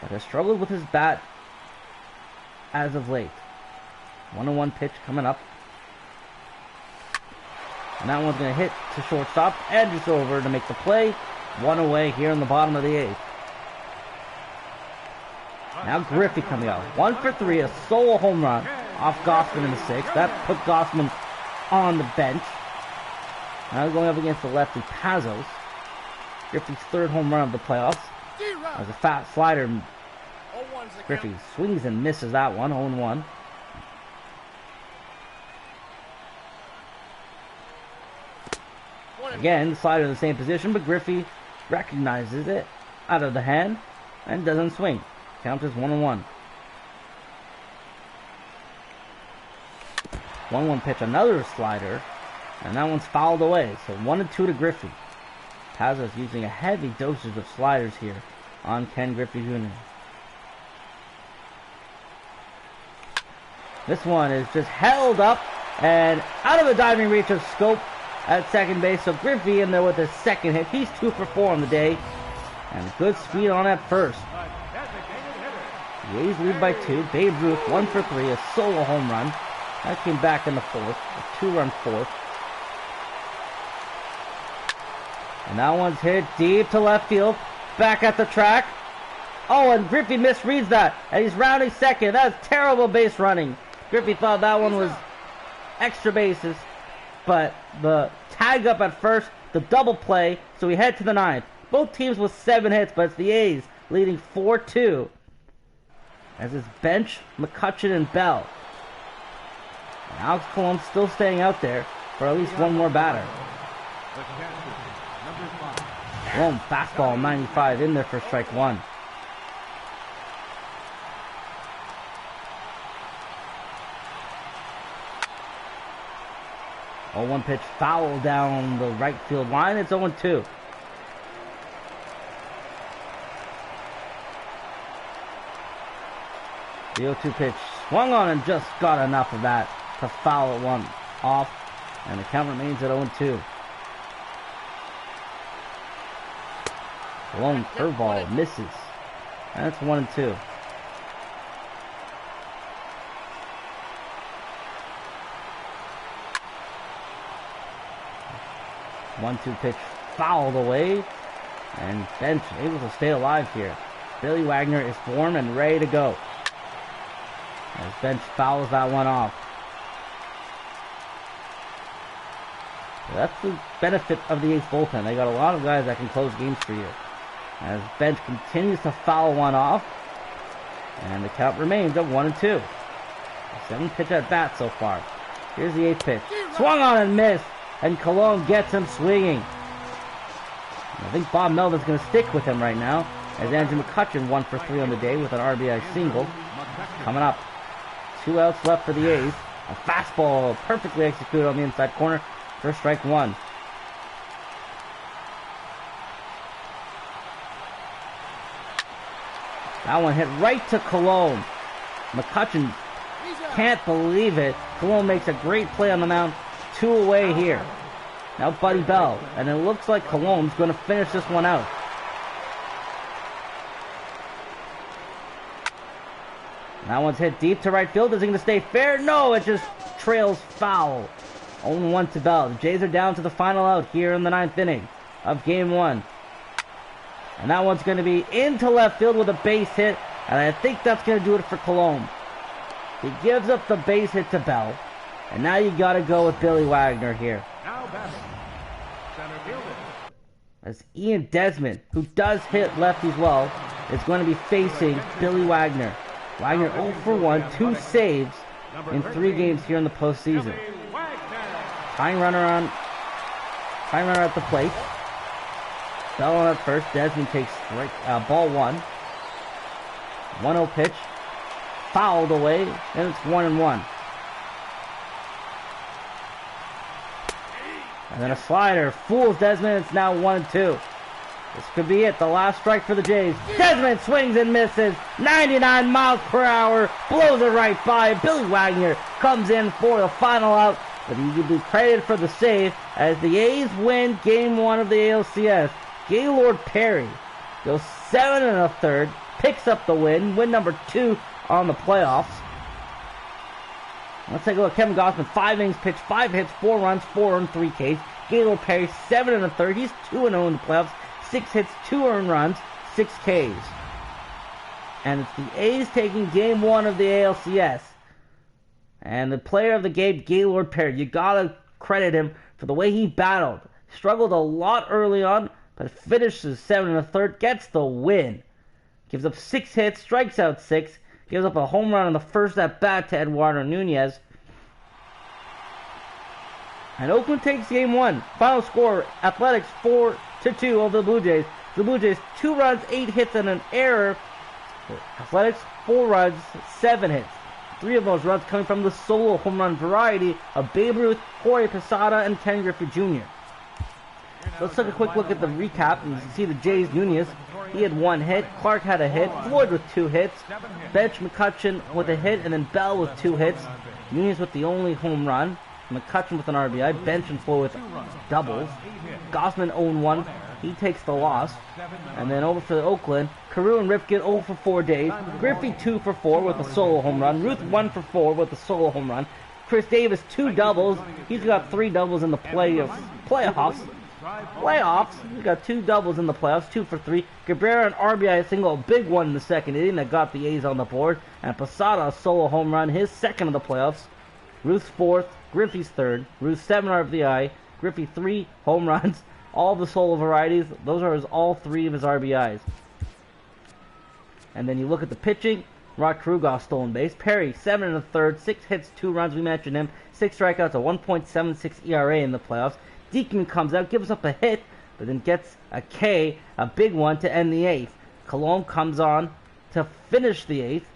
but has struggled with his bat as of late. 1-1 pitch coming up. And that one's going to hit to shortstop and just over to make the play. One away here in the bottom of the eighth. Now Griffey coming out. 1 for 3, a solo home run off Gausman in the sixth. That put Gausman on the bench. Now going up against the lefty Pazos. Griffey's third home run of the playoffs. There's a fat slider. Griffey swings and misses that one, 0-1. Again, the slider in the same position, but Griffey recognizes it out of the hand and doesn't swing. Count is 1-1. 1-1 pitch, another slider, and that one's fouled away. So 1-2 to Griffey. Pazos using a heavy dosage of sliders here on Ken Griffey Jr. This one is just held up and out of the diving reach of Scope at second base. So Griffey in there with his second hit. He's 2 for 4 on the day. And good speed on at first. The A's lead by 2. Babe Ruth 1 for 3. A solo home run. That came back in the fourth. A 2-run fourth. And that one's hit deep to left field. Back at the track. Oh, and Griffey misreads that. And he's rounding second. That's terrible base running. Griffey thought that one was extra bases. But the tag up at first, the double play, so we head to the ninth. Both teams with 7 hits, but it's the A's leading 4-2. As it's bench, McCutcheon, and Bell. And Alex Colon still staying out there for at least one more batter. Colon fastball 95 in there for strike one. Oh, 1 pitch foul down the right field line. It's 0-2. The 0-2 pitch swung on and just got enough of that to foul it one off. And the count remains at 0-2. Lone curveball misses. And it's 1-2. One-two pitch fouled away, and bench able to stay alive here. Billy Wagner is formed and ready to go. As bench fouls that one off. So that's the benefit of the A's bullpen. They got a lot of guys that can close games for you. As bench continues to foul one off, and the count remains at 1-2. 7 pitch at bat so far. Here's the 8th pitch. Swung on and missed. And Colon gets him swinging. I think Bob Melvin's going to stick with him right now, as Andrew McCutcheon 1 for 3 on the day with an RBI single. Coming up, 2 outs left for the A's. A fastball perfectly executed on the inside corner for strike one. That one hit right to Cologne. McCutcheon can't believe it. Cologne makes a great play on the mound. 2 away here. Now Buddy Bell. And it looks like Cologne's going to finish this one out. That one's hit deep to right field. Is it going to stay fair? No, it just trails foul. 0-1 to Bell. The Jays are down to the final out here in the 9th inning of Game 1. And that one's going to be into left field with a base hit. And I think that's going to do it for Cologne. He gives up the base hit to Bell. And now you got to go with Billy Wagner here. Now batting, center fielder. As Ian Desmond, who does hit lefties well, is going to be facing Billy Wagner. Wagner 0 for 1, 2 saves in 3 games here in the postseason. Tying runner at the plate. Bell on at first. Desmond takes ball 1. 1-0 pitch. Fouled away, and it's 1-1. And then a slider fools Desmond. It's now 1-2. This could be it. The last strike for the Jays. Desmond swings and misses. 99 miles per hour. Blows it right by. Billy Wagner comes in for the final out. But he will be credited for the save as the A's win Game 1 of the ALCS. Gaylord Perry goes 7 1/3. Picks up the win. Win number 2 on the playoffs. Let's take a look. Kevin Gausman, 5 innings pitched, 5 hits, 4 runs, 4 earned, 3 Ks. Gaylord Perry, 7 1/3. He's 2-0 in the playoffs. 6 hits, 2 earned runs, 6 Ks. And it's the A's taking Game 1 of the ALCS. And the player of the game, Gaylord Perry. You gotta credit him for the way he battled. Struggled a lot early on, but finishes 7 1/3, gets the win. Gives up 6 hits, strikes out 6, gives up a home run on the first at bat to Eduardo Nunez. And Oakland takes Game 1. Final score, Athletics 4-2 over the Blue Jays. The Blue Jays 2 runs, 8 hits, and an error. Athletics 4 runs, 7 hits. 3 of those runs coming from the solo home run variety of Babe Ruth, Jorge Posada, and Ken Griffey Jr. Let's take a quick look at the recap. And you can see the Jays, Nunez, he had 1 hit. Clark had a hit. Floyd with 2 hits. Bench McCutcheon with a hit, and then Bell with 2 hits. Nunez with the only home run. McCutcheon with an RBI. Bench and Floyd with doubles. Gausman 0-1. He takes the loss. And then over for Oakland, Carew and Rifkin 0 for 4 days. Griffey 2 for 4 with a solo home run. Ruth 1 for 4 with a solo home run. Chris Davis 2 doubles. He's got 3 doubles in the playoffs. He got 2 doubles in the playoffs, 2 for 3. Cabrera an RBI single, a big one in the second inning that got the A's on the board. And Posada a solo home run, his second of the playoffs. Ruth's 4th, Griffey's 3rd. Ruth 7 RBI, Griffey 3 home runs. All the solo varieties, those are all 3 of his RBIs. And then you look at the pitching. Rod Carew got a stolen base. Perry 7 1/3, 6 hits, 2 runs. We mentioned him. 6 strikeouts, a 1.76 ERA in the playoffs. Diekman comes out, gives up a hit, but then gets a K, a big one to end the 8th. Cologne comes on to finish the 8th.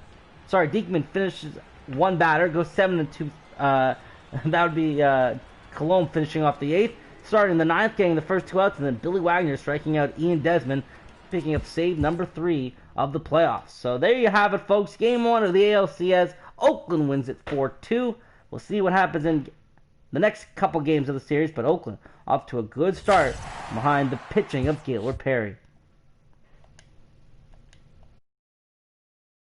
Sorry, Diekman finishes 1 batter, goes 7-2. That would be Cologne finishing off the 8th. Starting the 9th, getting the first 2 outs, and then Billy Wagner striking out Ian Desmond, picking up save number 3 of the playoffs. So there you have it, folks. Game 1 of the ALCS. Oakland wins it 4-2. We'll see what happens in the next couple games of the series, but Oakland off to a good start behind the pitching of Gaylord Perry.